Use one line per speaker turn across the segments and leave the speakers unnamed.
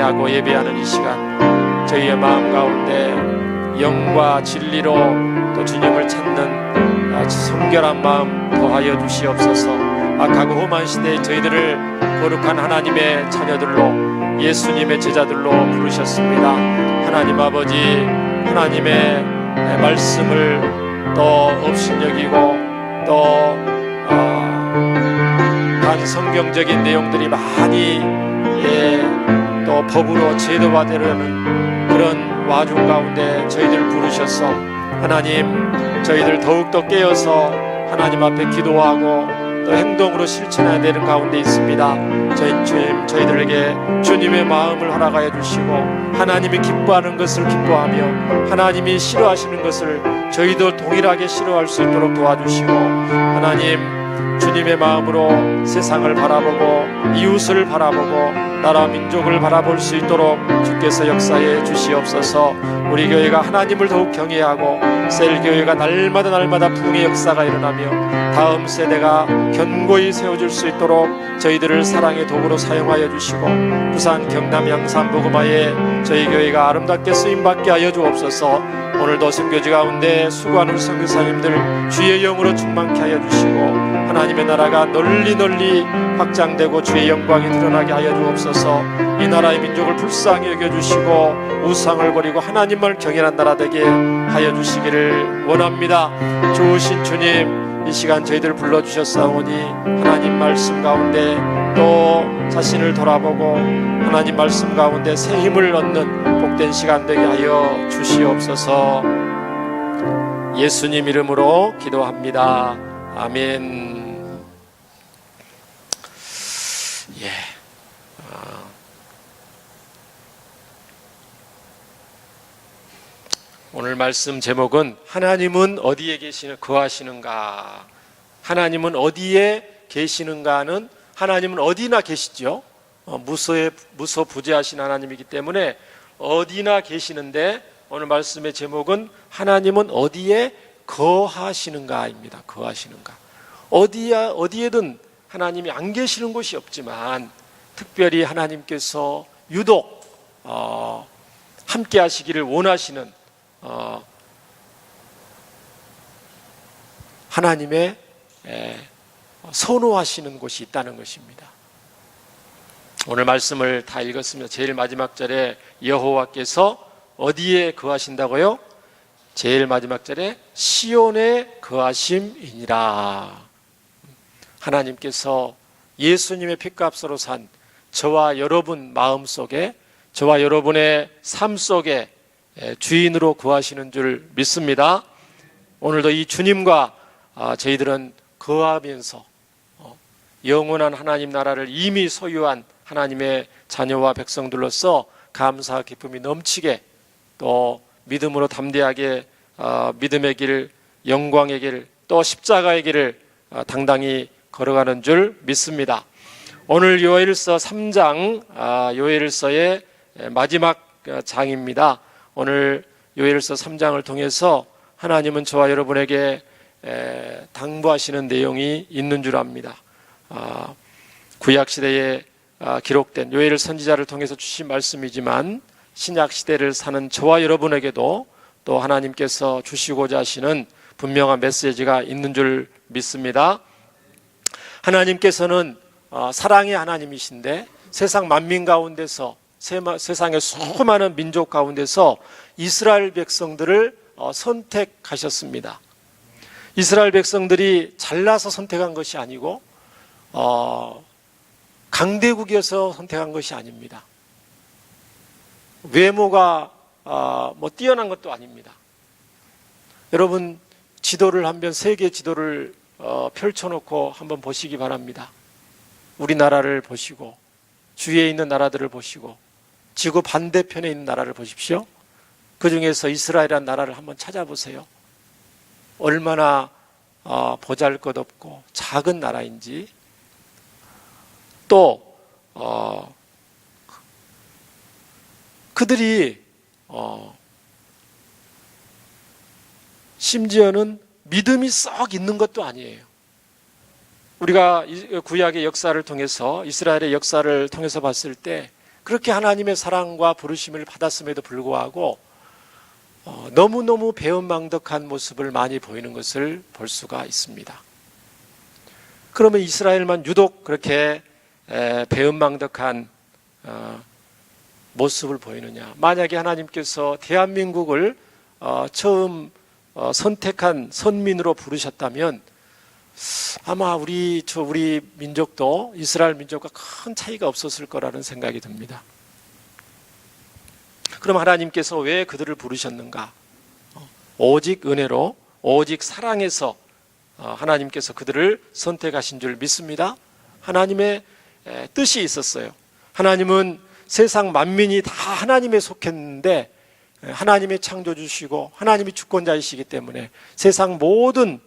경외하고 예배하는 이 시간, 저희의 마음 가운데 영과 진리로 또 주님을 찾는 성결한 마음 더하여 주시옵소서. 악하고 험한 시대에 저희들을 거룩한 하나님의 자녀들로, 예수님의 제자들로 부르셨습니다. 하나님 아버지, 하나님의 말씀을 또 업신여기고 또 반성경적인 내용들이 많이 또 법으로 제도화되려는 그런 와중 가운데 저희들을 부르셔서 하나님, 저희들 더욱더 깨어서 하나님 앞에 기도하고 또 행동으로 실천해야 되는 가운데 있습니다. 주님, 저희들에게 주님의 마음을 허락하여 주시고 하나님이 기뻐하는 것을 기뻐하며 하나님이 싫어하시는 것을 저희도 동일하게 싫어할 수 있도록 도와주시고, 하나님, 주님의 마음으로 세상을 바라보고 이웃을 바라보고 나라 민족을 바라볼 수 있도록 주께서 역사해 주시옵소서. 우리 교회가 하나님을 더욱 경외하고 셀교회가 날마다 부흥의 역사가 일어나며 다음 세대가 견고히 세워질 수 있도록 저희들을 사랑의 도구로 사용하여 주시고, 부산, 경남, 양산, 보그마에 저희 교회가 아름답게 쓰임받게 하여 주옵소서. 오늘도 선교지 가운데 수고하는 선교사님들 주의 영으로 충만케 하여 주시고 하나님의 나라가 널리 확장되고 주의 영광이 드러나게 하여 주옵소서. 이 나라의 민족을 불쌍히 여겨주시고 우상을 버리고 하나님을 경외하는 나라 되게 하여 주시기를 원합니다. 좋으신 주님, 이 시간 저희들 불러주셨사오니 하나님 말씀 가운데 또 자신을 돌아보고 하나님 말씀 가운데 새 힘을 얻는 복된 시간 되게 하여 주시옵소서. 예수님 이름으로 기도합니다. 아멘. 오늘 말씀 제목은 하나님은 어디에 거하시는가? 하나님은 어디에 계시는가는, 하나님은 어디나 계시죠. 무소부재하신 하나님이기 때문에 어디나 계시는데, 오늘 말씀의 제목은 하나님은 어디에 거하시는가입니다. 거하시는가. 어디에든 하나님이 안 계시는 곳이 없지만 특별히 하나님께서 유독 함께 하시기를 원하시는 하나님의 선호하시는 곳이 있다는 것입니다. 오늘 말씀을 다 읽었으면 제일 마지막 절에 여호와께서 어디에 거하신다고요? 제일 마지막 절에 시온에 거하심이니라. 하나님께서 예수님의 피값으로 산 저와 여러분 마음속에, 저와 여러분의 삶 속에 주인으로 거하시는 줄 믿습니다. 오늘도 이 주님과 저희들은 거하면서 영원한 하나님 나라를 이미 소유한 하나님의 자녀와 백성들로서 감사 기쁨이 넘치게, 또 믿음으로 담대하게 믿음의 길, 영광의 길, 또 십자가의 길을 당당히 걸어가는 줄 믿습니다. 오늘 요엘서 3장, 요엘서의 마지막 장입니다. 오늘 요엘서 3장을 통해서 하나님은 저와 여러분에게 당부하시는 내용이 있는 줄 압니다. 구약시대에 기록된 요엘 선지자를 통해서 주신 말씀이지만 신약시대를 사는 저와 여러분에게도 또 하나님께서 주시고자 하시는 분명한 메시지가 있는 줄 믿습니다. 하나님께서는 사랑의 하나님이신데 세상 만민 가운데서, 세상의 수많은 민족 가운데서 이스라엘 백성들을 선택하셨습니다. 이스라엘 백성들이 잘나서 선택한 것이 아니고 강대국이어서 선택한 것이 아닙니다. 외모가 뛰어난 것도 아닙니다. 여러분, 지도를 한번, 세계 지도를 펼쳐놓고 한번 보시기 바랍니다. 우리나라를 보시고 주위에 있는 나라들을 보시고 지구 반대편에 있는 나라를 보십시오. 그 중에서 이스라엘이라는 나라를 한번 찾아보세요. 얼마나 보잘것없고 작은 나라인지, 또 그들이 심지어는 믿음이 썩 있는 것도 아니에요. 우리가 구약의 역사를 통해서, 이스라엘의 역사를 통해서 봤을 때 그렇게 하나님의 사랑과 부르심을 받았음에도 불구하고 너무너무 배은망덕한 모습을 많이 보이는 것을 볼 수가 있습니다. 그러면 이스라엘만 유독 그렇게 배은망덕한 모습을 보이느냐? 만약에 하나님께서 대한민국을 처음 선택한 선민으로 부르셨다면 아마 우리 민족도 이스라엘 민족과 큰 차이가 없었을 거라는 생각이 듭니다. 그럼 하나님께서 왜 그들을 부르셨는가? 오직 은혜로, 오직 사랑해서 하나님께서 그들을 선택하신 줄 믿습니다. 하나님의 뜻이 있었어요. 하나님은 세상 만민이 다 하나님에 속했는데 하나님의 창조주시고 하나님이 주권자이시기 때문에 세상 모든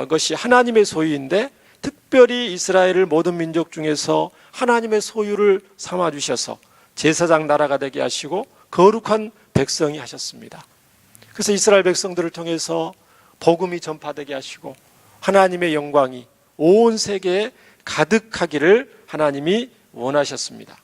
것이 하나님의 소유인데 특별히 이스라엘을 모든 민족 중에서 하나님의 소유를 삼아주셔서 제사장 나라가 되게 하시고 거룩한 백성이 하셨습니다. 그래서 이스라엘 백성들을 통해서 복음이 전파되게 하시고 하나님의 영광이 온 세계에 가득하기를 하나님이 원하셨습니다.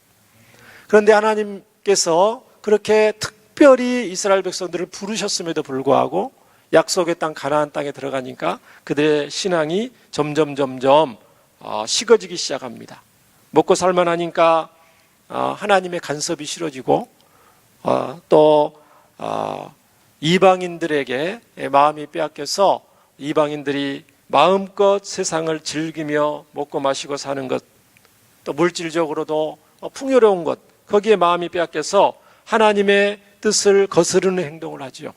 그런데 하나님께서 그렇게 특별히 이스라엘 백성들을 부르셨음에도 불구하고 약속의 땅 가나안 땅에 들어가니까 그들의 신앙이 점점 식어지기 시작합니다. 먹고 살만하니까 하나님의 간섭이 싫어지고 또 이방인들에게 마음이 빼앗겨서 이방인들이 마음껏 세상을 즐기며 먹고 마시고 사는 것, 또 물질적으로도 풍요로운 것, 거기에 마음이 빼앗겨서 하나님의 뜻을 거스르는 행동을 하죠.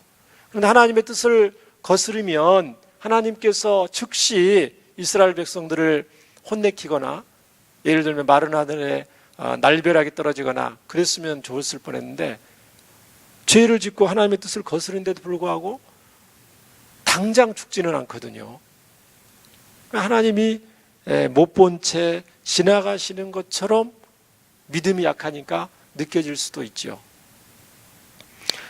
그런데 하나님의 뜻을 거스르면 하나님께서 즉시 이스라엘 백성들을 혼내키거나 예를 들면 마른 하늘에 날벼락이 떨어지거나 그랬으면 좋았을 뻔했는데 죄를 짓고 하나님의 뜻을 거스르는데도 불구하고 당장 죽지는 않거든요. 하나님이 못 본 채 지나가시는 것처럼 믿음이 약하니까 느껴질 수도 있죠.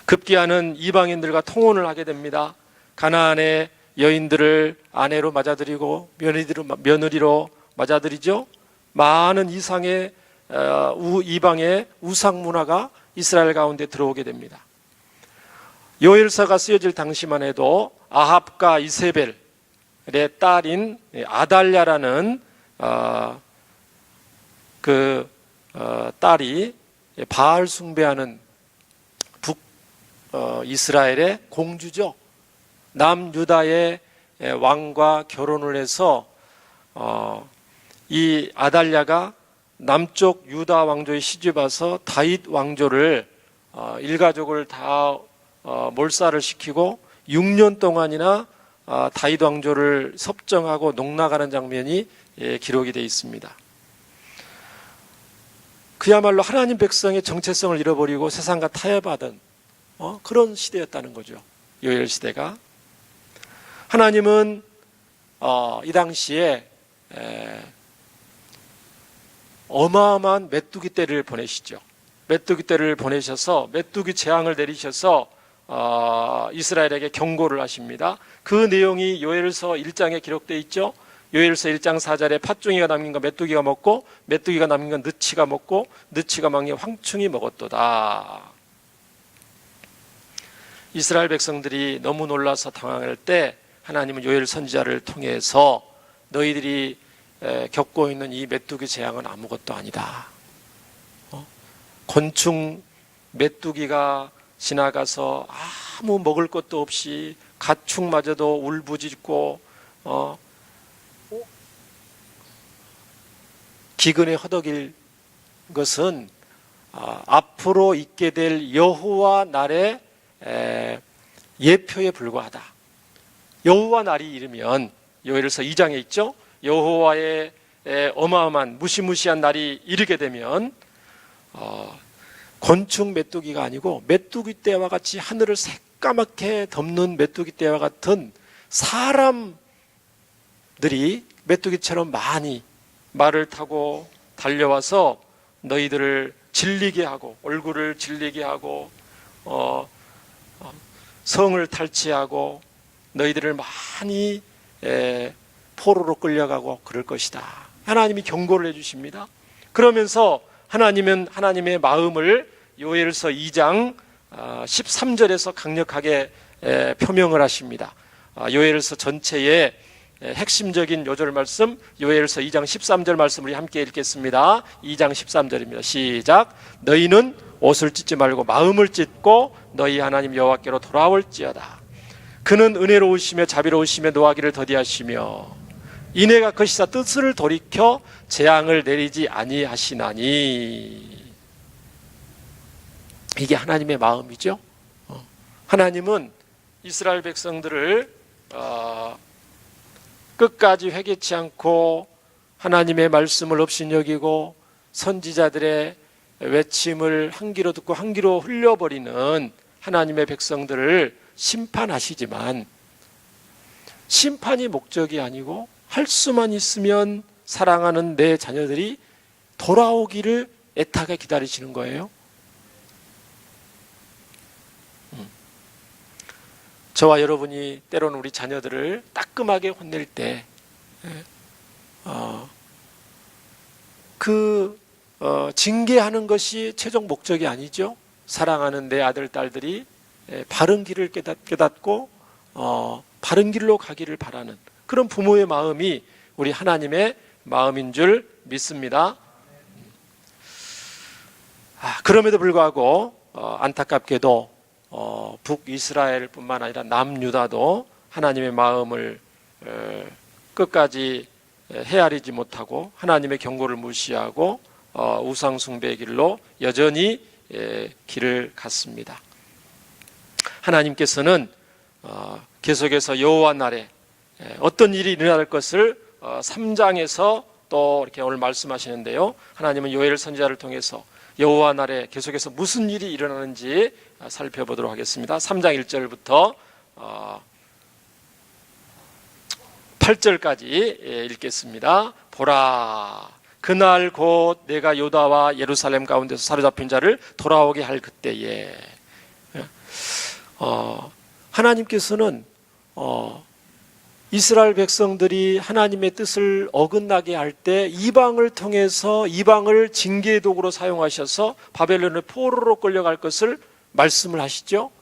급기야는 이방인들과 통혼을 하게 됩니다. 가나안의 여인들을 아내로 맞아들이고 며느리로 맞아들이죠. 많은 이상의 이방의 우상 문화가 이스라엘 가운데 들어오게 됩니다. 요엘서가 쓰여질 당시만 해도 아합과 이세벨의 딸인 아달랴라는 딸이 바알 숭배하는 이스라엘의 공주죠. 남유다의 왕과 결혼을 해서 이 아달랴가 남쪽 유다 왕조에 시집와서 다윗 왕조를 일가족을 다 몰살을 시키고 6년 동안이나 다윗 왕조를 섭정하고 농락하는 장면이 기록이 되어 있습니다. 그야말로 하나님 백성의 정체성을 잃어버리고 세상과 타협하던 그런 시대였다는 거죠. 요엘 시대가. 하나님은 이 당시에 어마어마한 메뚜기 떼를 보내시죠. 메뚜기 떼를 보내셔서 메뚜기 재앙을 내리셔서 이스라엘에게 경고를 하십니다. 그 내용이 요엘서 1장에 기록되어 있죠. 요엘서 1장 4절에 팥종이가 남긴 거 메뚜기가 먹고 메뚜기가 남긴 건 느치가 먹고 느치가 먹인 황충이 먹었도다. 이스라엘 백성들이 너무 놀라서 당황할 때 하나님은 요엘 선지자를 통해서 너희들이 겪고 있는 이 메뚜기 재앙은 아무것도 아니다. 곤충 메뚜기가 지나가서 아무 먹을 것도 없이 가축마저도 울부짖고 기근에 허덕일 것은 앞으로 있게 될 여호와 날의 예표에 불과하다. 여호와 날이 이르면 요엘서 2장에 있죠. 여호와의 어마어마한 무시무시한 날이 이르게 되면 곤충 메뚜기가 아니고 메뚜기 떼와 같이 하늘을 새까맣게 덮는 메뚜기 떼와 같은 사람들이 메뚜기처럼 많이 말을 타고 달려와서 너희들을 질리게 하고 얼굴을 질리게 하고 성을 탈취하고 너희들을 많이 포로로 끌려가고 그럴 것이다. 하나님이 경고를 해주십니다. 그러면서 하나님은 하나님의 마음을 요엘서 2장 13절에서 강력하게 표명을 하십니다. 요엘서 전체의 핵심적인 요절 말씀, 요엘서 2장 13절 말씀 우리 함께 읽겠습니다. 2장 13절입니다. 시작. 너희는 옷을 찢지 말고 마음을 찢고 너희 하나님 여호와께로 돌아올지어다. 그는 은혜로우시며 자비로우시며 노하기를 더디하시며 이내가 거시사 뜻을 돌이켜 재앙을 내리지 아니하시나니. 이게 하나님의 마음이죠. 하나님은 이스라엘 백성들을 끝까지 회개치 않고 하나님의 말씀을 업신여기고 선지자들의 외침을 한 귀로 듣고 한 귀로 흘려버리는 하나님의 백성들을 심판하시지만, 심판이 목적이 아니고 할 수만 있으면 사랑하는 내 자녀들이 돌아오기를 애타게 기다리시는 거예요. 저와 여러분이 때로는 우리 자녀들을 따끔하게 혼낼 때 징계하는 것이 최종 목적이 아니죠. 사랑하는 내 아들, 딸들이 바른 길을 깨닫고 바른 길로 가기를 바라는 그런 부모의 마음이 우리 하나님의 마음인 줄 믿습니다. 그럼에도 불구하고 안타깝게도 북이스라엘뿐만 아니라 남유다도 하나님의 마음을 끝까지 헤아리지 못하고 하나님의 경고를 무시하고 우상 숭배의 길로 여전히 길을 갔습니다. 하나님께서는 계속해서 여호와 날에 어떤 일이 일어날 것을 3장에서 또 이렇게 오늘 말씀하시는데요. 하나님은 요엘 선지자를 통해서 여호와 날에 계속해서 무슨 일이 일어나는지 살펴보도록 하겠습니다. 3장 1절부터 8절까지 읽겠습니다. 보라, 그날 곧 내가 유다와 예루살렘 가운데서 사로잡힌 자를 돌아오게 할 그때에. 하나님께서는 이스라엘 백성들이 하나님의 뜻을 어긋나게 할 때 이방을 통해서 이방을 징계의 도구로 사용하셔서 바벨론의 포로로 끌려갈 것을 말씀을 하시죠.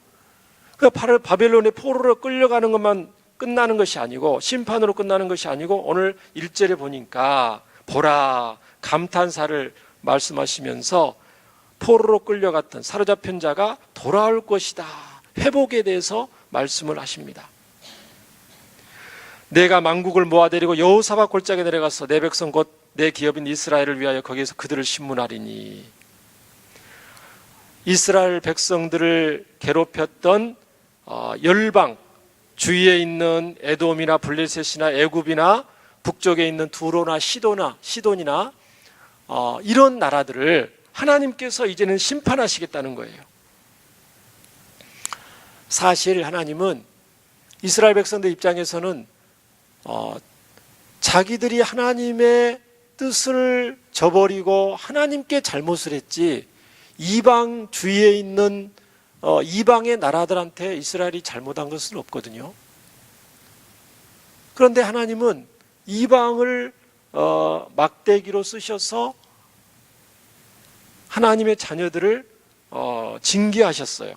바벨론의 포로로 끌려가는 것만 끝나는 것이 아니고, 심판으로 끝나는 것이 아니고, 오늘 1절에 보니까 보라, 감탄사를 말씀하시면서 포로로 끌려갔던 사로잡힌 자가 돌아올 것이다, 회복에 대해서 말씀을 하십니다. 내가 만국을 모아데리고 여호사밧 골짜기에 내려가서 내 백성 곧 내 기업인 이스라엘을 위하여 거기에서 그들을 심문하리니. 이스라엘 백성들을 괴롭혔던 열방, 주위에 있는 에돔이나 블레셋이나 애굽이나 북쪽에 있는 두로나 시돈이나 이런 나라들을 하나님께서 이제는 심판하시겠다는 거예요. 사실 하나님은 이스라엘 백성들 입장에서는 자기들이 하나님의 뜻을 저버리고 하나님께 잘못을 했지, 이방 주위에 있는 이방의 나라들한테 이스라엘이 잘못한 것은 없거든요. 그런데 하나님은 이방을 막대기로 쓰셔서 하나님의 자녀들을 징계하셨어요.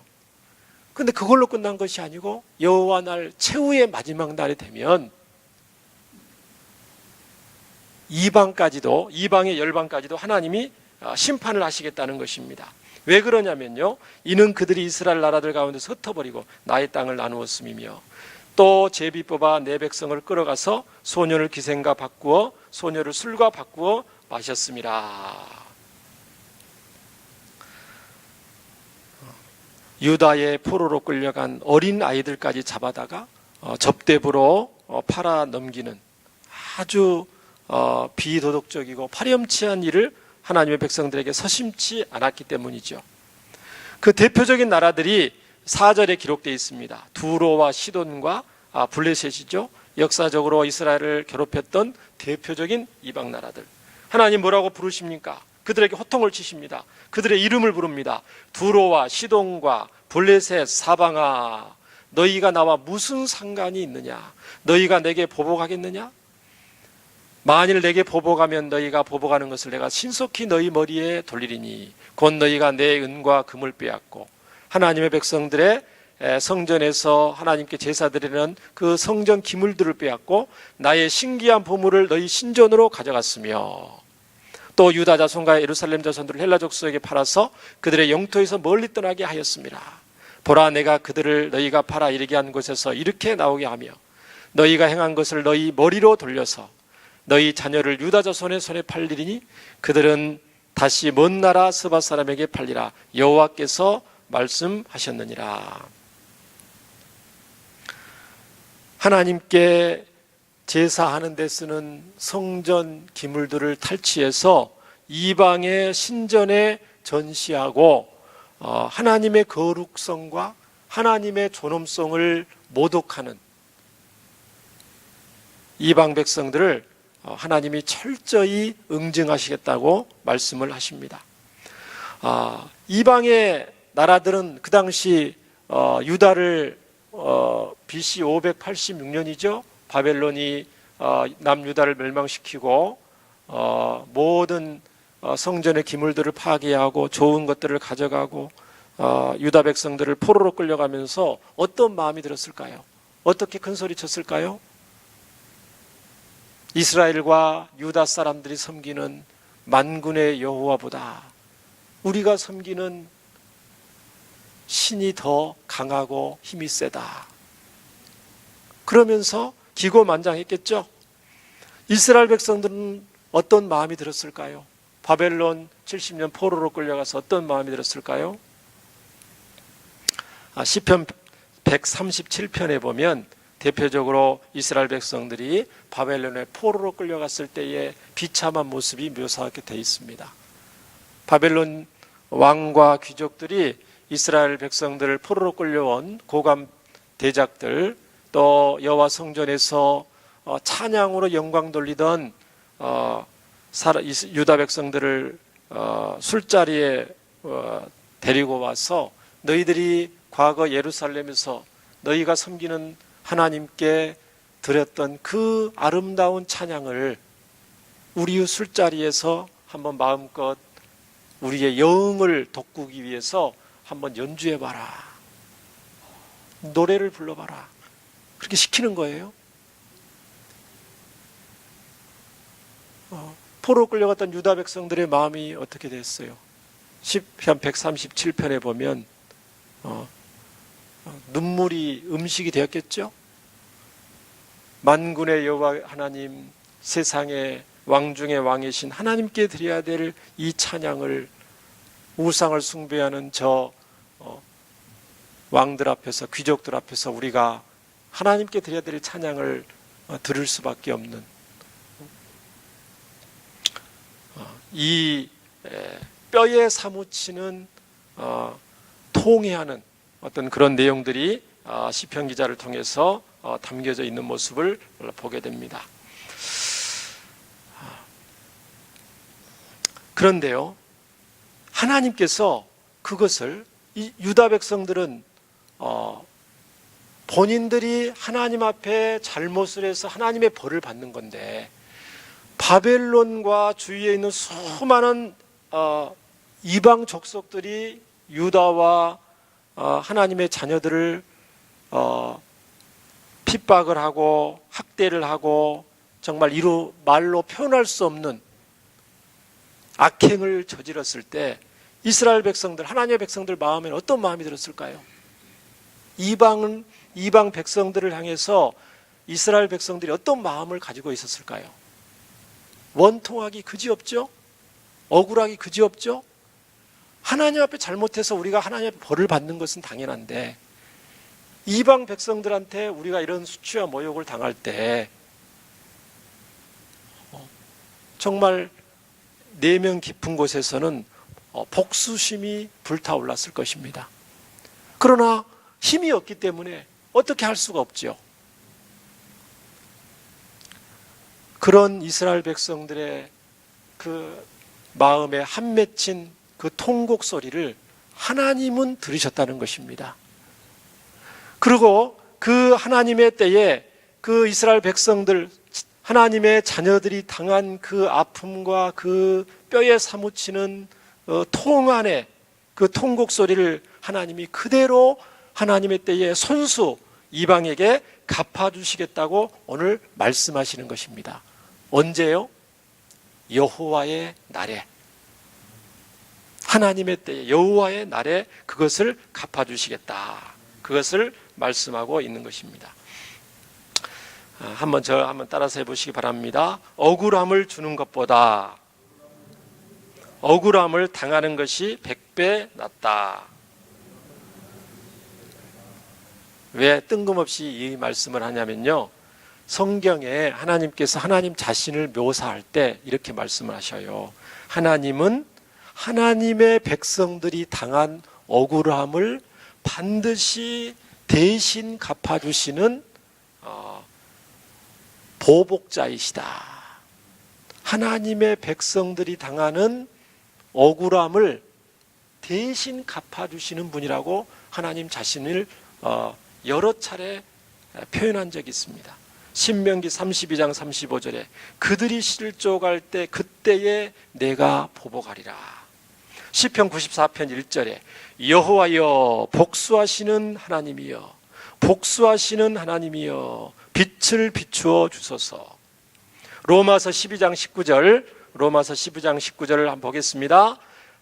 그런데 그걸로 끝난 것이 아니고 여호와 날 최후의 마지막 날이 되면 이방의 열방까지도 하나님이 심판을 하시겠다는 것입니다. 왜 그러냐면요, 이는 그들이 이스라엘 나라들 가운데서 흩어버리고 나의 땅을 나누었음이며 또 제비 뽑아 내 백성을 끌어가서 소년을 기생과 바꾸어 소녀를 술과 바꾸어 마셨음이라. 유다의 포로로 끌려간 어린 아이들까지 잡아다가 접대부로 팔아 넘기는 아주 비도덕적이고 파렴치한 일을 하나님의 백성들에게 서심치 않았기 때문이죠. 그 대표적인 나라들이 4절에 기록되어 있습니다. 두로와 시돈과 블레셋이죠. 역사적으로 이스라엘을 괴롭혔던 대표적인 이방 나라들. 하나님 뭐라고 부르십니까? 그들에게 호통을 치십니다. 그들의 이름을 부릅니다. 두로와 시돈과 블레셋 사방아, 너희가 나와 무슨 상관이 있느냐? 너희가 내게 보복하겠느냐? 만일 내게 보복하면 너희가 보복하는 것을 내가 신속히 너희 머리에 돌리리니 곧 너희가 내 은과 금을 빼앗고 하나님의 백성들의 성전에서 하나님께 제사 드리는 그 성전 기물들을 빼앗고 나의 신기한 보물을 너희 신전으로 가져갔으며 또 유다 자손과 예루살렘 자손들을 헬라 족속에게 팔아서 그들의 영토에서 멀리 떠나게 하였습니다. 보라, 내가 그들을 너희가 팔아 이르게 한 곳에서 이렇게 나오게 하며 너희가 행한 것을 너희 머리로 돌려서 너희 자녀를 유다 자손의 손에 팔리리니 그들은 다시 먼 나라 스바 사람에게 팔리라. 여호와께서 말씀하셨느니라. 하나님께 제사하는 데 쓰는 성전 기물들을 탈취해서 이방의 신전에 전시하고 하나님의 거룩성과 하나님의 존엄성을 모독하는 이방 백성들을 하나님이 철저히 응징하시겠다고 말씀을 하십니다. 이방의 나라들은 그 당시 유다를 BC 586년이죠. 바벨론이 남유다를 멸망시키고 모든 성전의 기물들을 파괴하고 좋은 것들을 가져가고 유다 백성들을 포로로 끌려가면서 어떤 마음이 들었을까요? 어떻게 큰 소리 쳤을까요? 이스라엘과 유다 사람들이 섬기는 만군의 여호와보다 우리가 섬기는 신이 더 강하고 힘이 세다. 그러면서 기고만장했겠죠. 이스라엘 백성들은 어떤 마음이 들었을까요? 바벨론 70년 포로로 끌려가서 어떤 마음이 들었을까요? 시편 137편에 보면 대표적으로 이스라엘 백성들이 바벨론의 포로로 끌려갔을 때의 비참한 모습이 묘사하게 되어 있습니다. 바벨론 왕과 귀족들이 이스라엘 백성들을 포로로 끌려온 고감 대작들, 또 여호와 성전에서 찬양으로 영광 돌리던 유다 백성들을 술자리에 데리고 와서 너희들이 과거 예루살렘에서 너희가 섬기는 하나님께 드렸던 그 아름다운 찬양을 우리 술자리에서 한번 마음껏 우리의 영을 돋구기 위해서 한번 연주해봐라. 노래를 불러봐라. 그렇게 시키는 거예요. 포로 끌려갔던 유다 백성들의 마음이 어떻게 됐어요? 시편 137편에 보면 눈물이 음식이 되었겠죠? 만군의 여호와 하나님, 세상의 왕 중의 왕이신 하나님께 드려야 될 이 찬양을 우상을 숭배하는 저 왕들 앞에서, 귀족들 앞에서 우리가 하나님께 드려야 될 찬양을 들을 수밖에 없는 이 뼈에 사무치는 통회하는 어떤 그런 내용들이 시편 기자를 통해서 담겨져 있는 모습을 보게 됩니다. 그런데요, 하나님께서 그것을 이 유다 백성들은 본인들이 하나님 앞에 잘못을 해서 하나님의 벌을 받는 건데 바벨론과 주위에 있는 수많은 이방 족속들이 유다와 하나님의 자녀들을 핍박을 하고 학대를 하고 정말 말로 표현할 수 없는 악행을 저질렀을 때 이스라엘 백성들, 하나님의 백성들 마음에는 어떤 마음이 들었을까요? 이방 백성들을 향해서 이스라엘 백성들이 어떤 마음을 가지고 있었을까요? 원통하기 그지없죠? 억울하기 그지없죠? 하나님 앞에 잘못해서 우리가 하나님 앞에 벌을 받는 것은 당연한데 이방 백성들한테 우리가 이런 수치와 모욕을 당할 때 정말 내면 깊은 곳에서는 복수심이 불타올랐을 것입니다. 그러나 힘이 없기 때문에 어떻게 할 수가 없죠. 그런 이스라엘 백성들의 그 마음에 한 맺힌 그 통곡 소리를 하나님은 들으셨다는 것입니다. 그리고 그 하나님의 때에 그 이스라엘 백성들 하나님의 자녀들이 당한 그 아픔과 그 뼈에 사무치는 통 안에 그 통곡 소리를 하나님이 그대로 하나님의 때에 손수 이방에게 갚아주시겠다고 오늘 말씀하시는 것입니다. 언제요? 여호와의 날에, 하나님의 때에, 여호와의 날에 그것을 갚아주시겠다, 그것을 말씀하고 있는 것입니다. 한번 따라서 해보시기 바랍니다. 억울함을 주는 것보다 억울함을 당하는 것이 100배 낫다. 왜 뜬금없이 이 말씀을 하냐면요, 성경에 하나님께서 하나님 자신을 묘사할 때 이렇게 말씀을 하셔요. 하나님은 하나님의 백성들이 당한 억울함을 반드시 대신 갚아주시는 보복자이시다. 하나님의 백성들이 당하는 억울함을 대신 갚아주시는 분이라고 하나님 자신을 여러 차례 표현한 적이 있습니다. 신명기 32장 35절에 그들이 실족할 때 그때에 내가 보복하리라. 시편 94편 1절에 여호와여 복수하시는 하나님이여, 복수하시는 하나님이여 빛을 비추어 주소서. 로마서 12장 19절, 로마서 12장 19절을 한번 보겠습니다.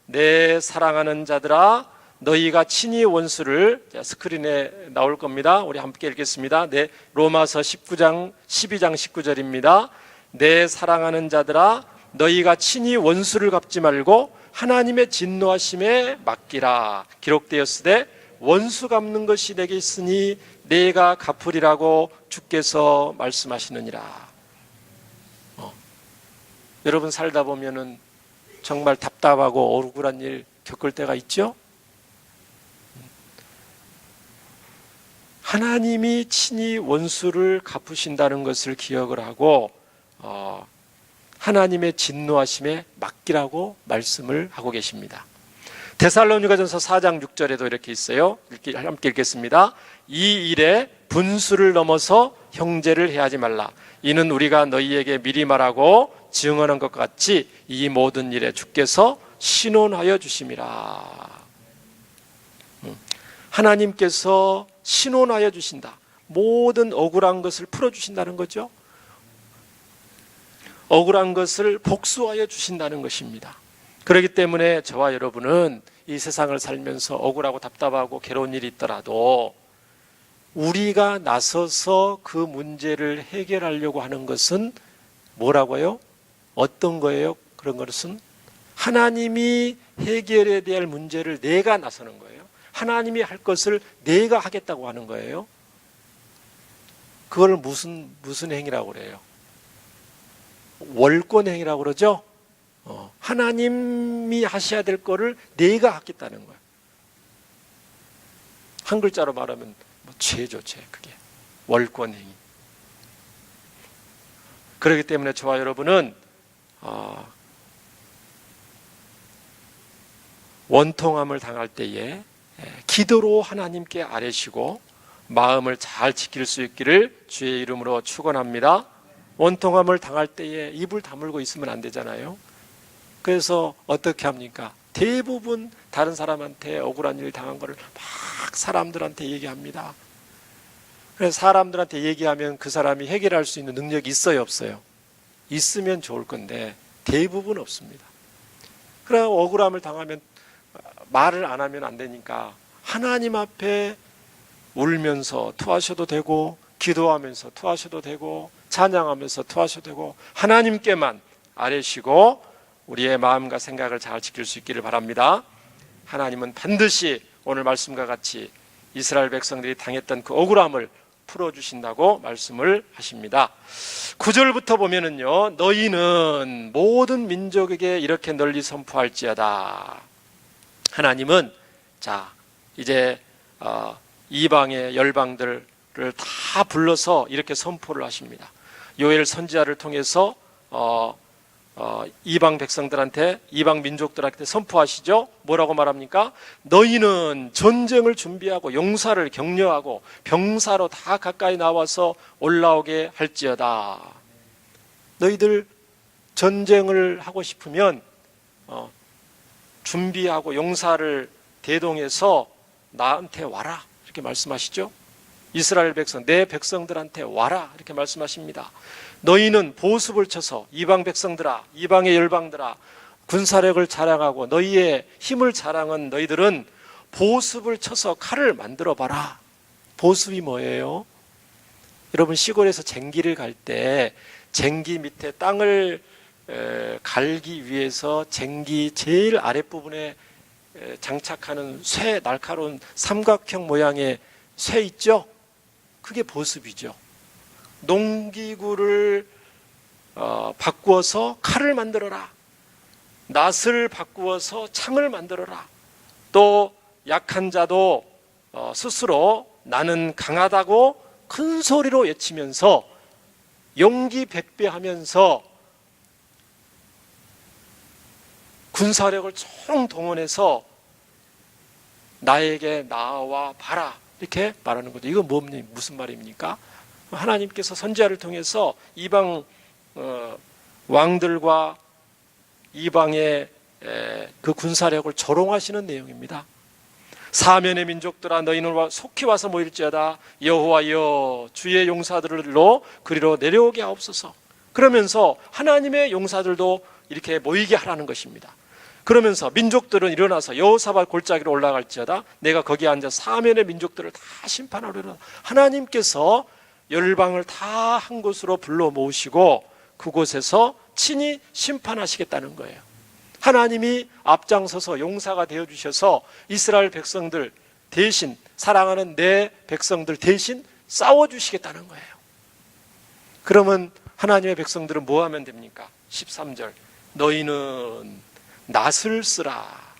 내 사랑하는 자들아 너희가 친히 원수를, 스크린에 나올 겁니다. 우리 함께 읽겠습니다. 네, 로마서 12장 19절입니다. 내 사랑하는 자들아 너희가 친히 원수를 갚지 말고 하나님의 진노하심에 맡기라. 기록되었으되 원수 갚는 것이 내게 있으니 내가 갚으리라고 주께서 말씀하시느니라. 여러분 살다 보면은 정말 답답하고 억울한 일 겪을 때가 있죠? 하나님이 친히 원수를 갚으신다는 것을 기억을 하고 하나님의 진노하심에 맡기라고 말씀을 하고 계십니다. 데살로니가전서 4장 6절에도 이렇게 있어요. 함께 읽겠습니다. 이 일에 분수를 넘어서 형제를 해하지 말라. 이는 우리가 너희에게 미리 말하고 증언한 것 같이 이 모든 일에 주께서 신원하여 주심이라. 하나님께서 신원하여 주신다. 모든 억울한 것을 풀어주신다는 거죠. 억울한 것을 복수하여 주신다는 것입니다. 그렇기 때문에 저와 여러분은 이 세상을 살면서 억울하고 답답하고 괴로운 일이 있더라도 우리가 나서서 그 문제를 해결하려고 하는 것은 뭐라고요? 어떤 거예요? 그런 것은 하나님이 해결해야 될 문제를 내가 나서는 거예요. 하나님이 할 것을 내가 하겠다고 하는 거예요. 그걸 무슨 행위라고 그래요? 월권행위라고 그러죠? 하나님이 하셔야 될 거를 내가 하겠다는 거예요. 한 글자로 말하면 죄죠, 죄. 그게 월권행위. 그렇기 때문에 저와 여러분은 원통함을 당할 때에 기도로 하나님께 아뢰시고 마음을 잘 지킬 수 있기를 주의 이름으로 축원합니다. 원통함을 당할 때에 입을 다물고 있으면 안 되잖아요. 그래서 어떻게 합니까? 대부분 다른 사람한테 억울한 일 당한 거를 막 사람들한테 얘기합니다. 그래서 사람들한테 얘기하면 그 사람이 해결할 수 있는 능력이 있어요, 없어요? 있으면 좋을 건데 대부분 없습니다. 그래 억울함을 당하면 말을 안 하면 안 되니까 하나님 앞에 울면서 토하셔도 되고 기도하면서 토하셔도 되고 찬양하면서 토하셔도 되고 하나님께만 아뢰시고 우리의 마음과 생각을 잘 지킬 수 있기를 바랍니다. 하나님은 반드시 오늘 말씀과 같이 이스라엘 백성들이 당했던 그 억울함을 풀어주신다고 말씀을 하십니다. 9절부터 보면은요, 너희는 모든 민족에게 이렇게 널리 선포할지어다. 하나님은 자 이제 이방의 열방들을 다 불러서 이렇게 선포를 하십니다. 요엘 선지자를 통해서 이방 백성들한테, 이방 민족들한테 선포하시죠. 뭐라고 말합니까? 너희는 전쟁을 준비하고 용사를 격려하고 병사로 다 가까이 나와서 올라오게 할지어다. 너희들 전쟁을 하고 싶으면 준비하고 용사를 대동해서 나한테 와라 이렇게 말씀하시죠. 이스라엘 백성, 내 백성들한테 와라 이렇게 말씀하십니다. 너희는 보습을 쳐서 이방 백성들아, 이방의 열방들아, 군사력을 자랑하고 너희의 힘을 자랑한 너희들은 보습을 쳐서 칼을 만들어 봐라. 보습이 뭐예요? 여러분 시골에서 쟁기를 갈 때 쟁기 밑에 땅을 갈기 위해서 쟁기 제일 아랫부분에 장착하는 쇠, 날카로운 삼각형 모양의 쇠 있죠? 그게 보습이죠. 농기구를 바꾸어서 칼을 만들어라. 낫을 바꾸어서 창을 만들어라. 또 약한 자도 스스로 나는 강하다고 큰 소리로 외치면서 용기 백배하면서 군사력을 총동원해서 나에게 나와 봐라 이렇게 말하는 거죠. 이거 무슨 말입니까? 하나님께서 선지자를 통해서 이방 왕들과 이방의 그 군사력을 조롱하시는 내용입니다. 사면의 민족들아 너희는 속히 와서 모일지어다 여호와여 주의 용사들로 그리로 내려오게 하옵소서. 그러면서 하나님의 용사들도 이렇게 모이게 하라는 것입니다. 그러면서 민족들은 일어나서 여호사밧 골짜기로 올라갈지어다 내가 거기에 앉아 사면의 민족들을 다 심판하리라. 하나님께서 열방을 다 한 곳으로 불러 모으시고 그곳에서 친히 심판하시겠다는 거예요. 하나님이 앞장서서 용사가 되어주셔서 이스라엘 백성들 대신, 사랑하는 내 백성들 대신 싸워주시겠다는 거예요. 그러면 하나님의 백성들은 뭐 하면 됩니까? 13절 너희는 낫을 쓰라.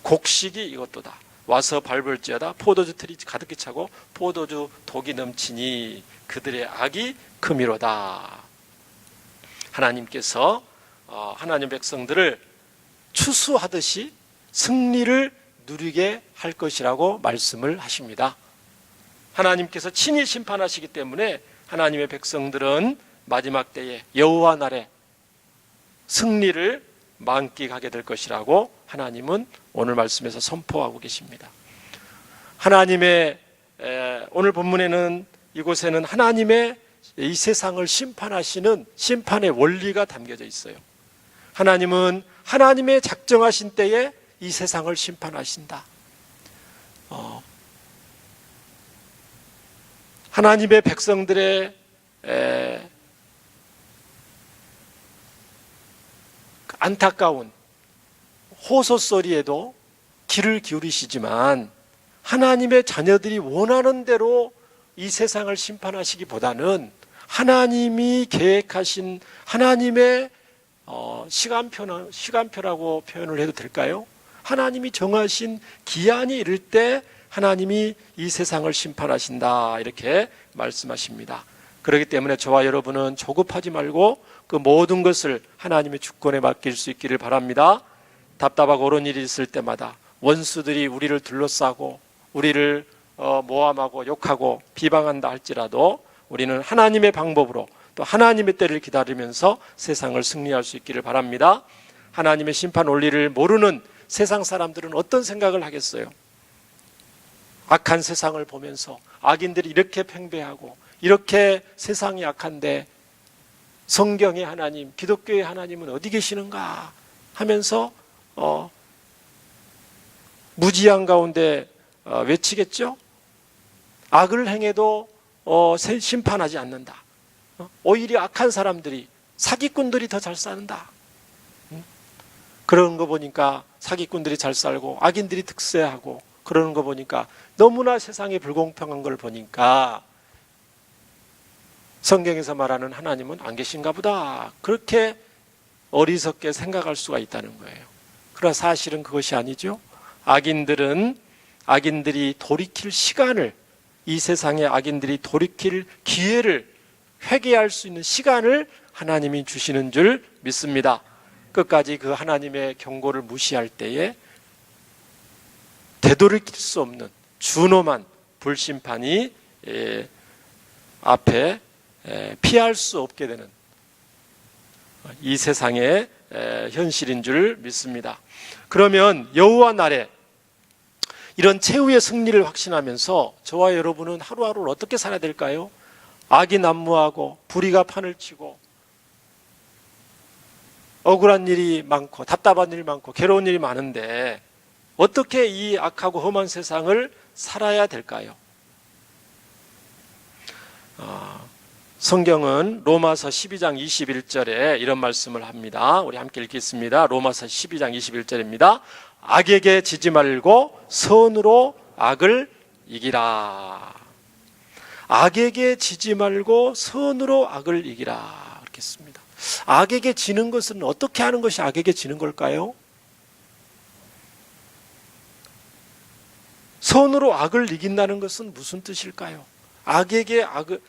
곡식이 이것도다. 와서 밟을지어다 포도주 틀이 가득히 차고 포도주 독이 넘치니 그들의 악이 크미로다. 하나님께서 하나님 백성들을 추수하듯이 승리를 누리게 할 것이라고 말씀을 하십니다. 하나님께서 친히 심판하시기 때문에 하나님의 백성들은 마지막 때에 여호와 날에 승리를 만끽하게 될 것이라고 하나님은 오늘 말씀에서 선포하고 계십니다. 하나님의 오늘 본문에는 이곳에는 하나님의 이 세상을 심판하시는 심판의 원리가 담겨져 있어요. 하나님은 하나님의 작정하신 때에 이 세상을 심판하신다. 하나님의 백성들의 안타까운 호소 소리에도 귀를 기울이시지만 하나님의 자녀들이 원하는 대로 이 세상을 심판하시기보다는 하나님이 계획하신 하나님의 시간표라고 표현을 해도 될까요? 하나님이 정하신 기한이 이를 때 하나님이 이 세상을 심판하신다 이렇게 말씀하십니다. 그렇기 때문에 저와 여러분은 조급하지 말고 그 모든 것을 하나님의 주권에 맡길 수 있기를 바랍니다. 답답하고 옳은 일이 있을 때마다 원수들이 우리를 둘러싸고 우리를 모함하고 욕하고 비방한다 할지라도 우리는 하나님의 방법으로 또 하나님의 때를 기다리면서 세상을 승리할 수 있기를 바랍니다. 하나님의 심판 원리를 모르는 세상 사람들은 어떤 생각을 하겠어요? 악한 세상을 보면서 악인들이 이렇게 팽배하고 이렇게 세상이 악한데 성경의 하나님, 기독교의 하나님은 어디 계시는가 하면서 무지한 가운데 외치겠죠? 악을 행해도 심판하지 않는다. 오히려 악한 사람들이 사기꾼들이 더 잘 사는다. 그런 거 보니까 사기꾼들이 잘 살고 악인들이 득세하고 그러는 거 보니까 너무나 세상이 불공평한 걸 보니까 성경에서 말하는 하나님은 안 계신가 보다 그렇게 어리석게 생각할 수가 있다는 거예요. 그러나 사실은 그것이 아니죠. 악인들이 돌이킬 시간을, 이 세상의 악인들이 돌이킬 기회를, 회개할 수 있는 시간을 하나님이 주시는 줄 믿습니다. 끝까지 그 하나님의 경고를 무시할 때에 되돌이킬 수 없는 준엄한 불심판이 앞에 피할 수 없게 되는 이 세상의 현실인 줄 믿습니다. 그러면 여호와 날에 이런 최후의 승리를 확신하면서 저와 여러분은 하루하루를 어떻게 살아야 될까요? 악이 난무하고 불의가 판을 치고 억울한 일이 많고 답답한 일이 많고 괴로운 일이 많은데 어떻게 이 악하고 험한 세상을 살아야 될까요? 성경은 로마서 12장 21절에 이런 말씀을 합니다. 우리 함께 읽겠습니다. 로마서 12장 21절입니다. 악에게 지지 말고 선으로 악을 이기라. 악에게 지지 말고 선으로 악을 이기라. 이렇게 씁니다. 악에게 지는 것은 어떻게 하는 것이 악에게 지는 걸까요? 선으로 악을 이긴다는 것은 무슨 뜻일까요? 악에게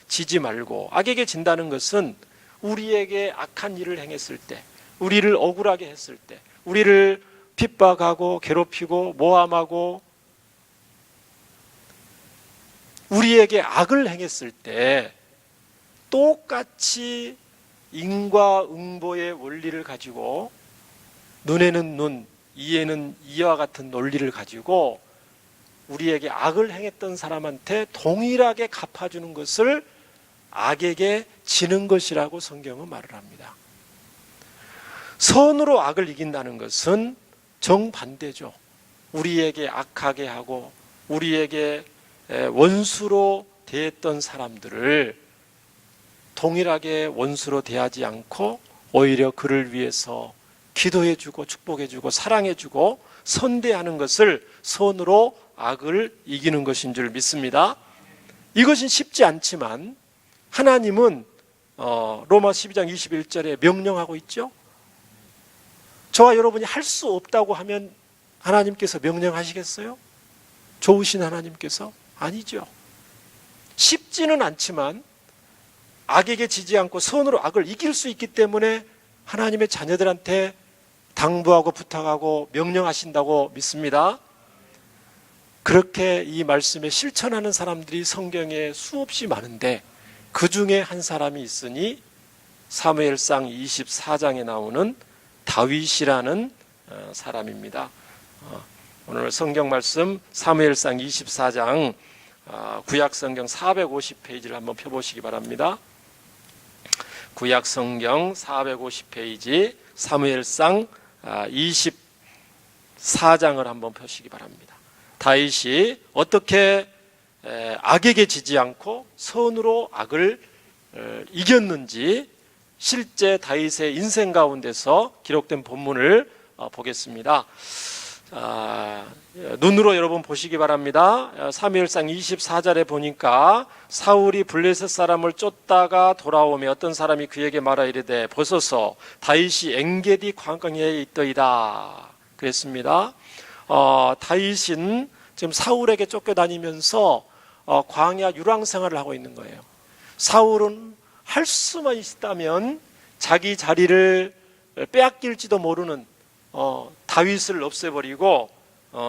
지지 말고 악에게 진다는 것은 우리에게 악한 일을 행했을 때, 우리를 억울하게 했을 때, 우리를 핍박하고 괴롭히고 모함하고 우리에게 악을 행했을 때 똑같이 인과응보의 원리를 가지고 눈에는 눈, 이에는 이와 같은 논리를 가지고 우리에게 악을 행했던 사람한테 동일하게 갚아주는 것을 악에게 지는 것이라고 성경은 말을 합니다. 선으로 악을 이긴다는 것은 정반대죠. 우리에게 악하게 하고 우리에게 원수로 대했던 사람들을 동일하게 원수로 대하지 않고 오히려 그를 위해서 기도해주고 축복해주고 사랑해주고 선대하는 것을 선으로 악을 이기는 것인 줄 믿습니다. 이것은 쉽지 않지만 하나님은 로마 12장 21절에 명령하고 있죠. 저와 여러분이 할 수 없다고 하면 하나님께서 명령하시겠어요? 좋으신 하나님께서? 아니죠. 쉽지는 않지만 악에게 지지 않고 선으로 악을 이길 수 있기 때문에 하나님의 자녀들한테 당부하고 부탁하고 명령하신다고 믿습니다. 그렇게 이 말씀에 실천하는 사람들이 성경에 수없이 많은데 그 중에 한 사람이 있으니 사무엘상 24장에 나오는 다윗이라는 사람입니다. 오늘 성경 말씀 사무엘상 24장 구약성경 450페이지를 한번 펴보시기 바랍니다. 구약성경 450페이지 사무엘상 24장을 한번 펴시기 바랍니다. 다윗이 어떻게 악에게 지지 않고 선으로 악을 이겼는지 실제 다윗의 인생 가운데서 기록된 본문을 보겠습니다. 눈으로 여러분 보시기 바랍니다. 사무엘상 24절에 보니까 사울이 블레셋 사람을 쫓다가 돌아오며 어떤 사람이 그에게 말하 이르되 보소서 다윗이 엥게디 광야에 있더이다 그랬습니다. 다윗은 지금 사울에게 쫓겨다니면서 광야 유랑 생활을 하고 있는 거예요. 사울은 할 수만 있다면 자기 자리를 빼앗길지도 모르는 다윗을 없애버리고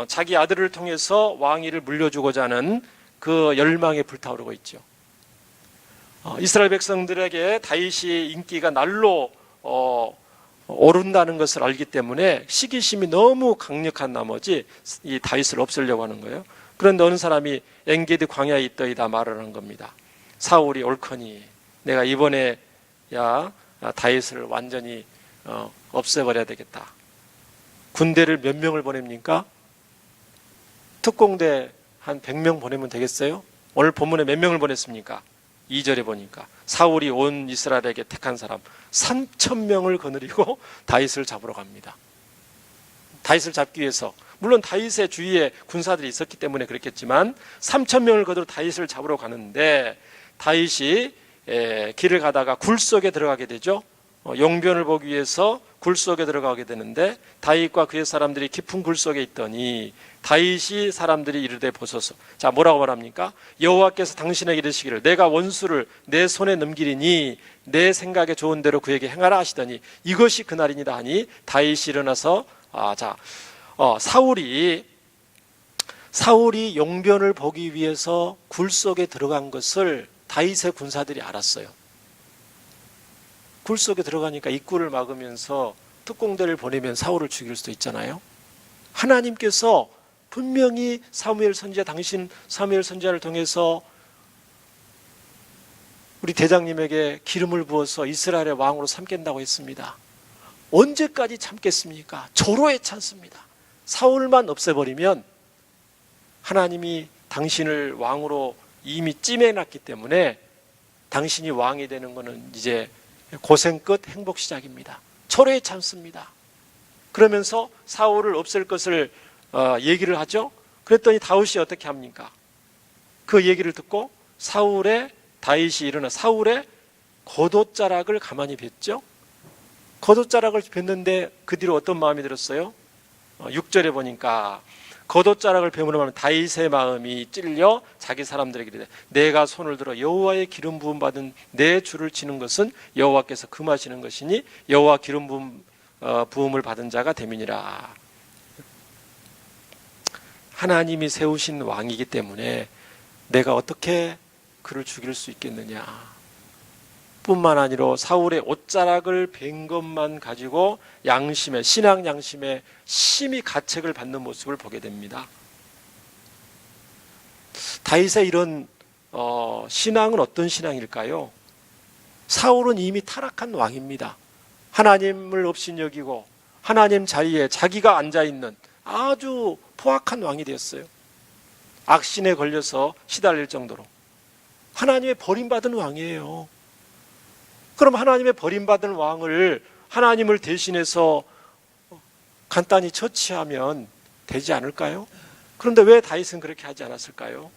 자기 아들을 통해서 왕위를 물려주고자 하는 그 열망에 불타오르고 있죠. 이스라엘 백성들에게 다윗이 인기가 날로 오른다는 것을 알기 때문에 시기심이 너무 강력한 나머지 이 다윗을 없애려고 하는 거예요. 그런데 어느 사람이 엥게디 광야에 있더이다 말을 한 겁니다. 사울이 옳거니 내가 이번에 다윗을 완전히 없애버려야 되겠다. 군대를 몇 명을 보냅니까? 특공대 한 100명 보내면 되겠어요? 오늘 본문에 몇 명을 보냈습니까? 2절에 보니까 사울이 온 이스라엘에게 택한 사람 3,000명을 거느리고 다윗을 잡으러 갑니다. 다윗을 잡기 위해서 물론 다윗의 주위에 군사들이 있었기 때문에 그랬겠지만 3,000명을 거느리고 다윗을 잡으러 가는데 다윗이 길을 가다가 굴 속에 들어가게 되죠. 용변을 보기 위해서 굴 속에 들어가게 되는데 다윗과 그의 사람들이 깊은 굴 속에 있더니 다윗이 사람들이 이르되 보소서. 자, 뭐라고 말합니까? 여호와께서 당신에게 이르시기를 내가 원수를 내 손에 넘기리니 내 생각에 좋은 대로 그에게 행하라 하시더니 이것이 그날이니라 하니 다윗이 일어나서 사울이 용변을 보기 위해서 굴 속에 들어간 것을 다윗의 군사들이 알았어요. 굴 속에 들어가니까 입구를 막으면서 특공대를 보내면 사울을 죽일 수도 있잖아요. 하나님께서 분명히 사무엘 선지자, 당신 사무엘 선지자를 통해서 우리 대장님에게 기름을 부어서 이스라엘의 왕으로 삼겠다고 했습니다. 언제까지 참겠습니까? 조로에 참습니다. 사울만 없애버리면 하나님이 당신을 왕으로 이미 찜해놨기 때문에 당신이 왕이 되는 것은 이제 고생 끝 행복 시작입니다. 초래에 참습니다. 그러면서 사울을 없앨 것을 얘기를 하죠. 그랬더니 다윗이 어떻게 합니까? 그 얘기를 듣고 다윗이 일어나 사울의 겉옷자락을 가만히 뵀죠. 겉옷자락을 뵀는데 그 뒤로 어떤 마음이 들었어요? 6절에 보니까 겉옷자락을 뵈므로 다윗의 마음이 찔려 자기 사람들에게 이르되 내가 손을 들어 여호와의 기름 부음 받은 내 주를 치는 것은 여호와께서 금하시는 것이니 여호와 기름 부음을 받은 자가 됨이니라. 하나님이 세우신 왕이기 때문에 내가 어떻게 그를 죽일 수 있겠느냐. 뿐만 아니라 사울의 옷자락을 뵌 것만 가지고 신앙 양심에 심히 가책을 받는 모습을 보게 됩니다. 다윗의 이런 신앙은 어떤 신앙일까요? 사울은 이미 타락한 왕입니다. 하나님을 업신여기고 하나님 자리에 자기가 앉아있는 아주 포악한 왕이 되었어요. 악신에 걸려서 시달릴 정도로. 하나님의 버림받은 왕이에요. 그럼 하나님의 버림받은 왕을 하나님을 대신해서 간단히 처치하면 되지 않을까요? 그런데 왜 다윗은 그렇게 하지 않았을까요?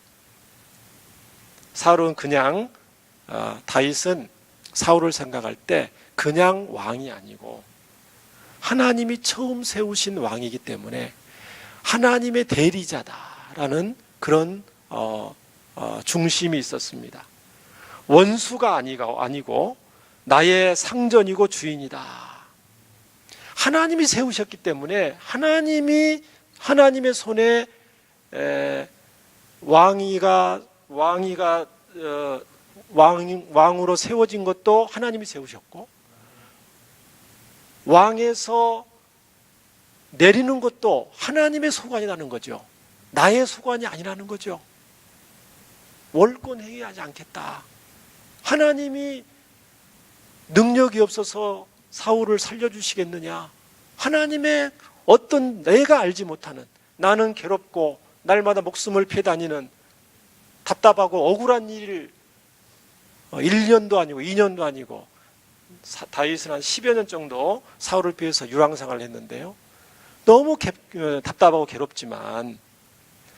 다윗은 사울을 생각할 때 그냥 왕이 아니고 하나님이 처음 세우신 왕이기 때문에 하나님의 대리자다라는 그런 중심이 있었습니다. 원수가 아니고 나의 상전이고 주인이다. 하나님이 세우셨기 때문에 하나님의 손에 왕으로 세워진 것도 하나님이 세우셨고 왕에서 내리는 것도 하나님의 소관이라는 거죠. 나의 소관이 아니라는 거죠. 월권 행위하지 않겠다. 하나님이 능력이 없어서 사울을 살려주시겠느냐. 하나님의 어떤 내가 알지 못하는, 나는 괴롭고 날마다 목숨을 패다니는 답답하고 억울한 일을 1년도 아니고 2년도 아니고 다윗은 한 10여 년 정도 사울을 피해서 유랑생활을 했는데요. 너무 답답하고 괴롭지만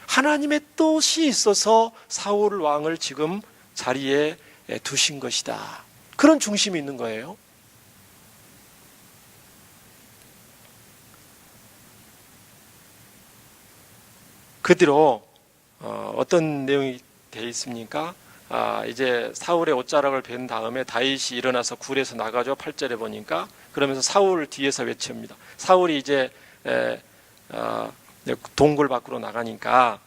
하나님의 뜻이 있어서 사울 왕을 지금 자리에 두신 것이다. 그런 중심이 있는 거예요. 그 뒤로 어떤 내용이 되어 있습니까? 이제 사울의 옷자락을 뵌 다음에 다윗이 일어나서 굴에서 나가죠. 8절에 보니까. 그러면서 사울 뒤에서 외칩니다. 사울이 이제 동굴 밖으로 나가니까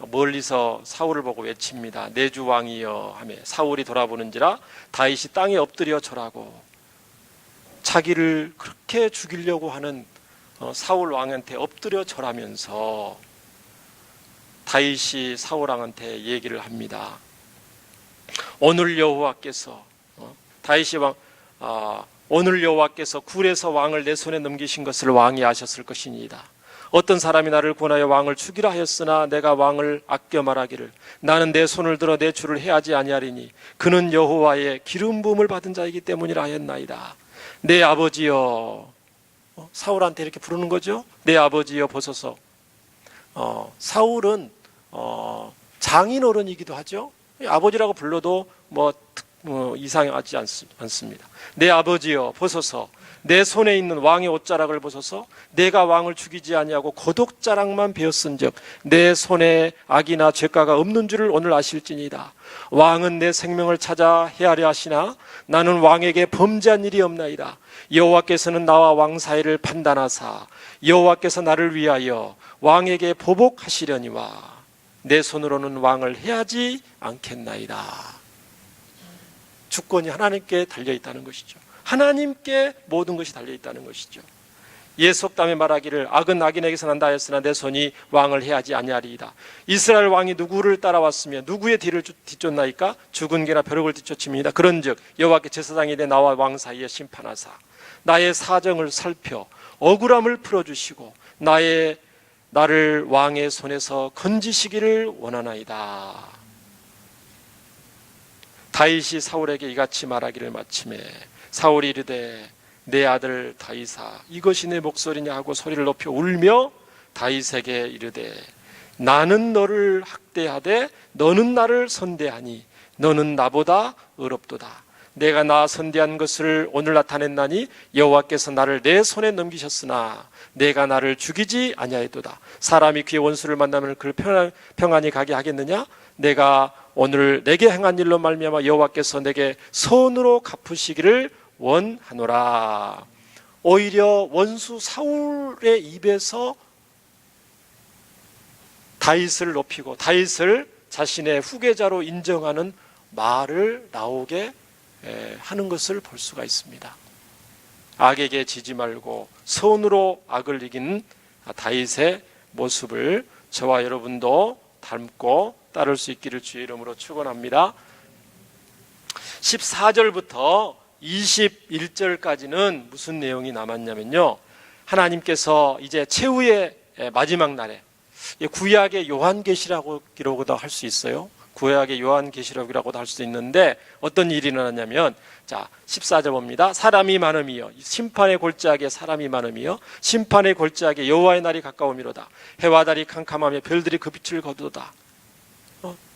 멀리서 사울을 보고 외칩니다. 내 주 왕이여 하며 사울이 돌아보는지라 다윗이 땅에 엎드려 절하고. 자기를 그렇게 죽이려고 하는 사울 왕한테 엎드려 절하면서 다윗이 사울 왕한테 얘기를 합니다. 오늘 여호와께서 오늘 여호와께서 굴에서 왕을 내 손에 넘기신 것을 왕이 아셨을 것이니이다. 어떤 사람이 나를 권하여 왕을 죽이라 하였으나 내가 왕을 아껴 말하기를 나는 내 손을 들어 내 주를 해하지 아니하리니 그는 여호와의 기름 부음을 받은 자이기 때문이라 하였나이다. 내 아버지여, 사울한테 이렇게 부르는 거죠. 내 아버지여 보소서. 사울은 장인어른이기도 하죠. 아버지라고 불러도 이상하지 않습니다. 내 아버지여 보소서. 내 손에 있는 왕의 옷자락을 보소서. 내가 왕을 죽이지 아니하고 겉옷자락만 베었은즉 내 손에 악이나 죄가가 없는 줄을 오늘 아실지니이다. 왕은 내 생명을 찾아 해하려 하시나 나는 왕에게 범죄한 일이 없나이다. 여호와께서는 나와 왕 사이를 판단하사 여호와께서 나를 위하여 왕에게 보복하시려니와 내 손으로는 왕을 해하지 않겠나이다. 주권이 하나님께 달려있다는 것이죠. 하나님께 모든 것이 달려있다는 것이죠. 예속담에 말하기를 악은 악인에게서 난다 하였으나 내 손이 왕을 해하지 아니하리이다. 이스라엘 왕이 누구를 따라왔으며 누구의 뒤를 뒤쫓나이까? 죽은 개나 벼룩을 뒤쫓음이니이다. 그런즉 여호와께 제사장이 돼 나와 왕 사이에 심판하사 나의 사정을 살펴 억울함을 풀어주시고 나를 왕의 손에서 건지시기를 원하나이다. 다윗이 사울에게 이같이 말하기를 마침에 사울이 이르되 내 아들 다윗아 이것이 내 목소리냐 하고 소리를 높여 울며 다윗에게 이르되 나는 너를 학대하되 너는 나를 선대하니 너는 나보다 의롭도다. 내가 나 선대한 것을 오늘 나타냈나니 여호와께서 나를 내 손에 넘기셨으나 내가 나를 죽이지 아니하였도다. 사람이 그의 원수를 만나면 그를 평안히 가게 하겠느냐? 내가 오늘 내게 행한 일로 말미암아 여호와께서 내게 선으로 갚으시기를 원하노라. 오히려 원수 사울의 입에서 다윗을 높이고 다윗을 자신의 후계자로 인정하는 말을 나오게 하는 것을 볼 수가 있습니다. 악에게 지지 말고 선으로 악을 이기는 다윗의 모습을 저와 여러분도 닮고 따를 수 있기를 주의 이름으로 축원합니다. 14절부터 21절까지는 무슨 내용이 남았냐면요, 하나님께서 이제 최후의 마지막 날에 구약의 요한계시록이라고도 할 수 있어요. 구약의 요한계시록이라고도 할 수 있는데 어떤 일이 일어났냐면, 자 14절 봅니다. 사람이 많음이여 심판의 골짜기에 사람이 많음이여 심판의 골짜기에 여호와의 날이 가까우미로다. 해와 달이 캄캄하며 별들이 그 빛을 거두도다.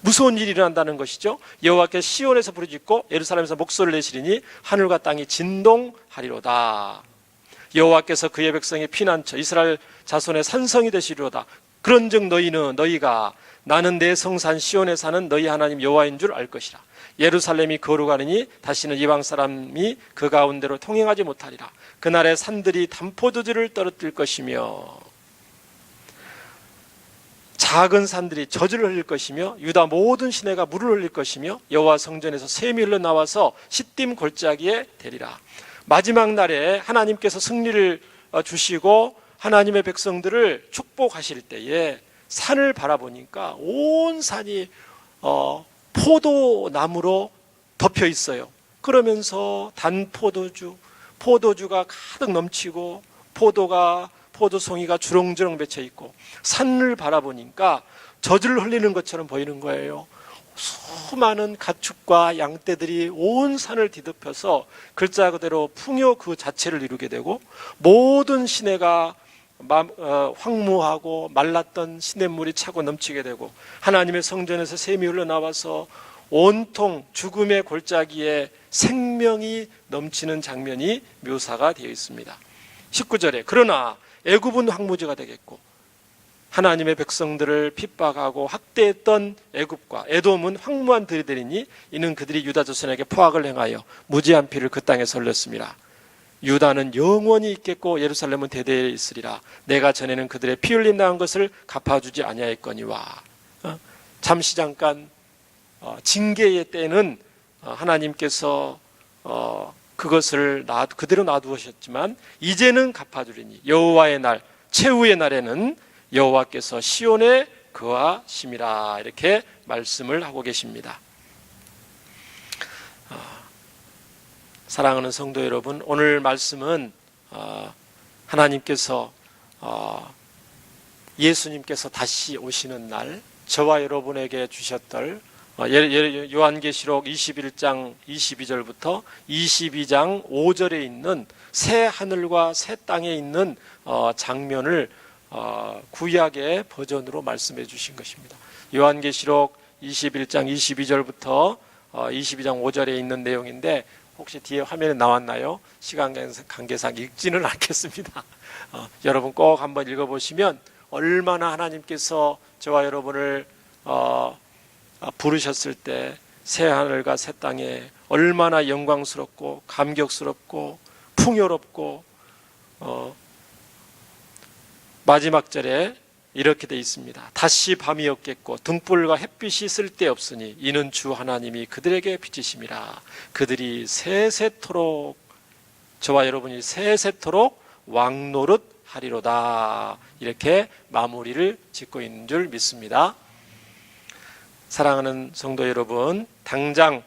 무서운 일이 일어난다는 것이죠. 여호와께서 시온에서 부르짖고 예루살렘에서 목소리를 내시리니 하늘과 땅이 진동하리로다. 여호와께서 그의 백성의 피난처 이스라엘 자손의 산성이 되시리로다. 그런즉 너희가 나는 내 성산 시온에 사는 너희 하나님 여호와인 줄 알 것이라. 예루살렘이 거룩하느니 다시는 이방 사람이 그 가운데로 통행하지 못하리라. 그날에 산들이 단포도주를 떨어뜨릴 것이며 작은 산들이 젖을 흘릴 것이며 유다 모든 시내가 물을 흘릴 것이며 여호와 성전에서 샘이 흘러나와서 시딤 골짜기에 되리라. 마지막 날에 하나님께서 승리를 주시고 하나님의 백성들을 축복하실 때에 산을 바라보니까 온 산이 포도나무로 덮여 있어요. 그러면서 포도주가 가득 넘치고 포도송이가 주렁주렁 맺혀 있고 산을 바라보니까 젖을 흘리는 것처럼 보이는 거예요. 수많은 가축과 양떼들이 온 산을 뒤덮여서 글자 그대로 풍요 그 자체를 이루게 되고 모든 시내가 황무하고 말랐던 시냇물이 차고 넘치게 되고 하나님의 성전에서 샘이 흘러나와서 온통 죽음의 골짜기에 생명이 넘치는 장면이 묘사가 되어 있습니다. 19절에 그러나 애굽은 황무지가 되겠고 하나님의 백성들을 핍박하고 학대했던 애굽과 에돔은 황무한 들이 되리니 이는 그들이 유다 자손에게 포악을 행하여 무지한 피를 그 땅에서 흘렸습니다. 유다는 영원히 있겠고 예루살렘은 대대에 있으리라. 내가 전에는 그들의 피 흘림 당한 것을 갚아주지 아니하였거니와. 잠시 잠깐 징계의 때는 하나님께서 그것을 그대로 놔두셨지만 이제는 갚아주리니 여호와의 날 최후의 날에는 여호와께서 시온에 거하심이라. 이렇게 말씀을 하고 계십니다. 사랑하는 성도 여러분, 오늘 말씀은 하나님께서 예수님께서 다시 오시는 날 저와 여러분에게 주셨던 요한계시록 21장 22절부터 22장 5절에 있는 새 하늘과 새 땅에 있는 장면을 구약의 버전으로 말씀해 주신 것입니다. 요한계시록 21장 22절부터 22장 5절에 있는 내용인데 혹시 뒤에 화면에 나왔나요? 시간 관계상 읽지는 않겠습니다. 여러분 꼭 한번 읽어보시면 얼마나 하나님께서 저와 여러분을 부르셨을 때 새 하늘과 새 땅에 얼마나 영광스럽고 감격스럽고 풍요롭고 마지막 절에 이렇게 되어 있습니다. 다시 밤이 없겠고 등불과 햇빛이 쓸데없으니 이는 주 하나님이 그들에게 비치심이라. 그들이 세세토록 저와 여러분이 세세토록 왕노릇 하리로다. 이렇게 마무리를 짓고 있는 줄 믿습니다. 사랑하는 성도 여러분, 당장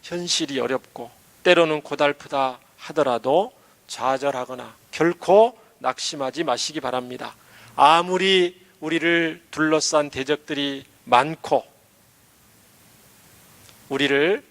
현실이 어렵고 때로는 고달프다 하더라도 좌절하거나 결코 낙심하지 마시기 바랍니다. 아무리 우리를 둘러싼 대적들이 많고 우리를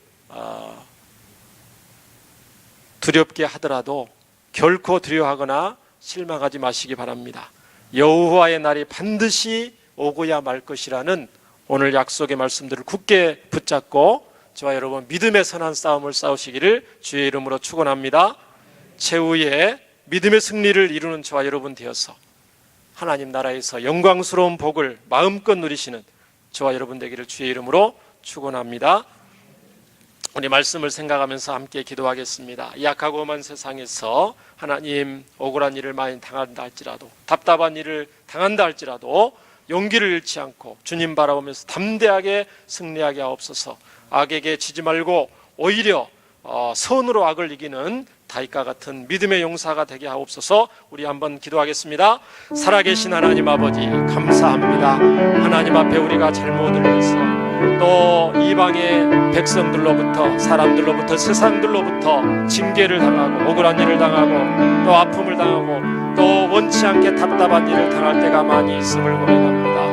두렵게 하더라도 결코 두려워하거나 실망하지 마시기 바랍니다. 여호와의 날이 반드시 오고야 말 것이라는 오늘 약속의 말씀들을 굳게 붙잡고 저와 여러분 믿음의 선한 싸움을 싸우시기를 주의 이름으로 축원합니다. 최후의 믿음의 승리를 이루는 저와 여러분 되어서 하나님 나라에서 영광스러운 복을 마음껏 누리시는 저와 여러분 되기를 주의 이름으로 축원합니다. 우리 말씀을 생각하면서 함께 기도하겠습니다. 이 악하고 험한 세상에서 하나님 억울한 일을 많이 당한다 할지라도 답답한 일을 당한다 할지라도 용기를 잃지 않고 주님 바라보면서 담대하게 승리하게 하옵소서. 악에게 지지 말고 오히려 선으로 악을 이기는 다윗과 같은 믿음의 용사가 되게 하옵소서. 우리 한번 기도하겠습니다. 살아계신 하나님 아버지 감사합니다. 하나님 앞에 우리가 잘못을 해서 또 이방의 백성들로부터 사람들로부터 세상들로부터 징계를 당하고 억울한 일을 당하고 또 아픔을 당하고 또 원치 않게 답답한 일을 당할 때가 많이 있음을 고백합니다.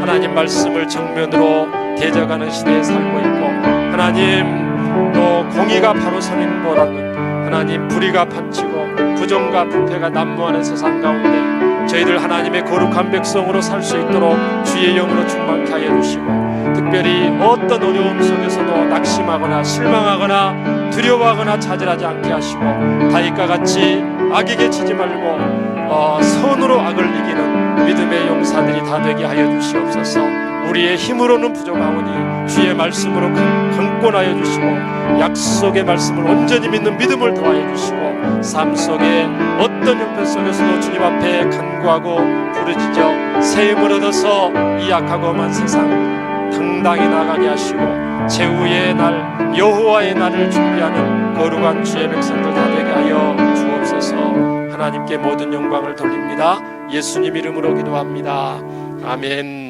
하나님 말씀을 정면으로 대적하는 시대에 살고 있고 하나님 또 공의가 바로 서는 보라는 하나님 불의가 판치고 부정과 부패가 난무하는 세상 가운데 저희들 하나님의 거룩한 백성으로 살 수 있도록 주의 영으로 충만케 하여 주시고 특별히 어떤 어려움 속에서도 낙심하거나 실망하거나 두려워하거나 좌절하지 않게 하시고 다윗과 같이 악에게 지지 말고 선으로 악을 이기는 믿음의 용사들이 다 되게 하여 주시옵소서. 우리의 힘으로는 부족하오니 주의 말씀으로 강권하여 주시고 약속의 말씀을 온전히 믿는 믿음을 더하여 주시고 삶 속에 어떤 형편 속에서도 주님 앞에 간구하고 부르짖어 새 힘을 얻어서 이 악하고 험한 세상 당당히 나가게 하시고 최후의 날 여호와의 날을 준비하는 거룩한 주의 백성들 다 되게 하여 주옵소서. 하나님께 모든 영광을 돌립니다. 예수님 이름으로 기도합니다. 아멘.